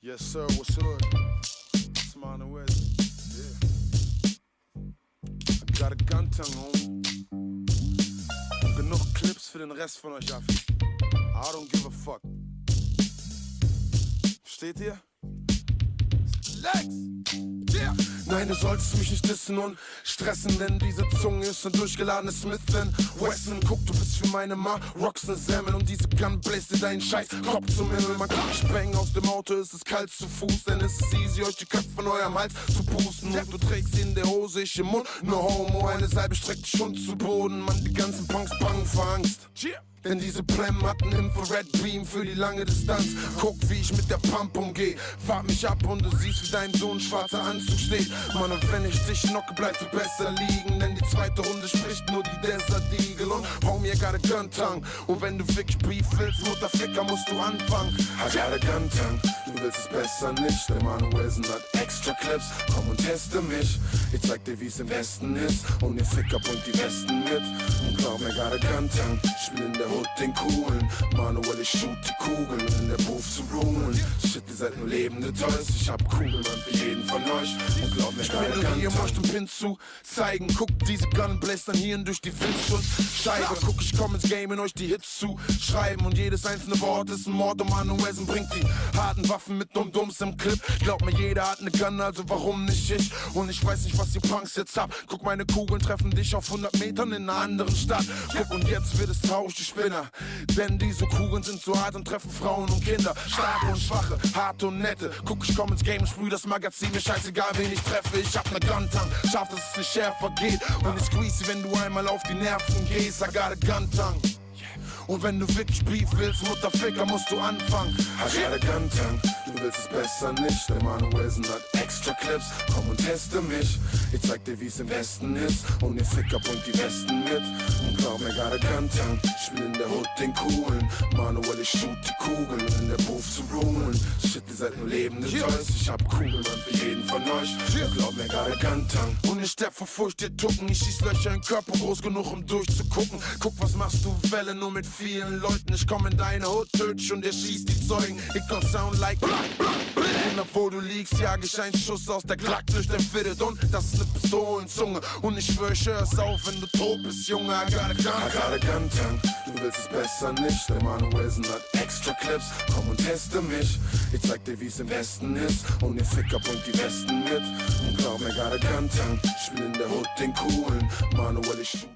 Yes, sir, what's good? Smart and West. Yeah. I got a gun tongue, homie. Und genug Clips für den Rest von euch, Affi. I don't give a fuck. Versteht ihr? Lex! Yeah. Nein, du solltest mich nicht dissen und stressen, denn diese Zunge ist ein durchgeladenes Smith & Wesson. Guck, du bist für meine Ma, rockst ne Semmel und diese Gun bläst dir deinen Scheiß Kopf zum Himmel. Man kann nicht bängen aus dem Auto, ist es kalt zu Fuß, denn es ist easy, euch die Köpfe von eurem Hals zu pusten. Und du trägst in der Hose, ich im Mund, nur Homo, eine Salbe streckt dich schon zu Boden. Mann, die ganzen Punks bangen vor Angst. Denn diese Plem hat einen Infrared-Beam für die lange Distanz. Guck, wie ich mit der Pump umgeh. Fahrt mich ab und du siehst, wie dein Sohn schwarzer Anzug steht. Mann, und wenn ich dich knocke, bleibst du besser liegen. Denn die zweite Runde spricht nur die Desert Eagle. Und Homie, I got a gun tongue. Und wenn du wirklich Beef willst, Mutterficker, musst du anfangen. I got a gun tongue. Du willst es besser nicht. Der Manu Wilson hat extra Clips. Komm und teste mich. Ich zeig dir, wie's im Westen ist. Und ihr Ficker bringt die Westen mit. Und glaub mir, got a gun tongue. Ich bin in der Hood den Coolen. Manuel, ich shoot die Kugeln in der Booth zu ruhen. Shit, ihr seid nur lebende Toys. Ich hab Kugeln, Mann, für jeden von euch. Und glaub mir, ich bin nur hier, um euch den Pin zu zeigen. Guck, diese Gun bläst dann hier durch die Windschutzscheibe. Guck, ich komm ins Game, in euch die Hits zu schreiben. Und jedes einzelne Wort ist ein Mord. Und Manuel bringt die harten Waffen mit Dums im Clip. Glaub mir, jeder hat ne Gun, also warum nicht ich? Und ich weiß nicht, was ihr Punks jetzt habt. Guck, meine Kugeln treffen dich auf 100 Metern in einer anderen Stadt. Guck, und jetzt wird es traurig, die Spinner. Denn diese Kugeln sind zu hart und treffen Frauen und Kinder. Starke und schwache, harte und nette. Guck, ich komm ins Game, sprüh das Magazin. Mir scheißegal, wen ich treffe. Ich hab ne Gun-Tongue, scharf, dass es nicht schärfer geht. Und ich squeeze sie, wenn du einmal auf die Nerven gehst. I got a Gun-Tongue. Und wenn du wirklich Beef willst, Mutterficker, musst du anfangen. I got a gun tongue, du willst es besser nicht. Der Manu Wilson hat extra Clips, komm und teste mich. Ich zeig dir, wie's im Westen ist. Und ihr Ficker bringt die Westen mit. Und glaub mir, got a gun tongue. Ich bin in der Hood den Coolen. Manuel, ich shoot die Kugeln in der Booth zu ruhen. Shit, ihr seid nur lebende Toys. Ich hab Kugeln, Mann, für jeden von euch. Und glaub mir, got a gun tongue. Und ich sterb vor Furcht, ihr Tucken. Ich schieß Löcher in den Körper groß genug, um durchzugucken. Guck, was machst du, Welle, nur mit vielen Leuten. Ich komm in deine Hut, töte und er schießt die Zeugen. Ich gon' sound like und wo du liegst, jag ich einen Schuss aus der Glock durch dein Fitted. Und das ist ne Pistolenzunge. Und ich schwör, ich hör's auf, wenn du tot bist, Junge. I got a gun tongue. Du willst es besser nicht. Der Manu Wilson hat extra Clips. Komm und teste mich. Ich zeig dir, wie's im Westen ist. Und ihr Ficker bringt die Westen mit. Und glaub mir, got a gun tongue. Ich bin in der Hood den Coolen. Manuel, ich shoot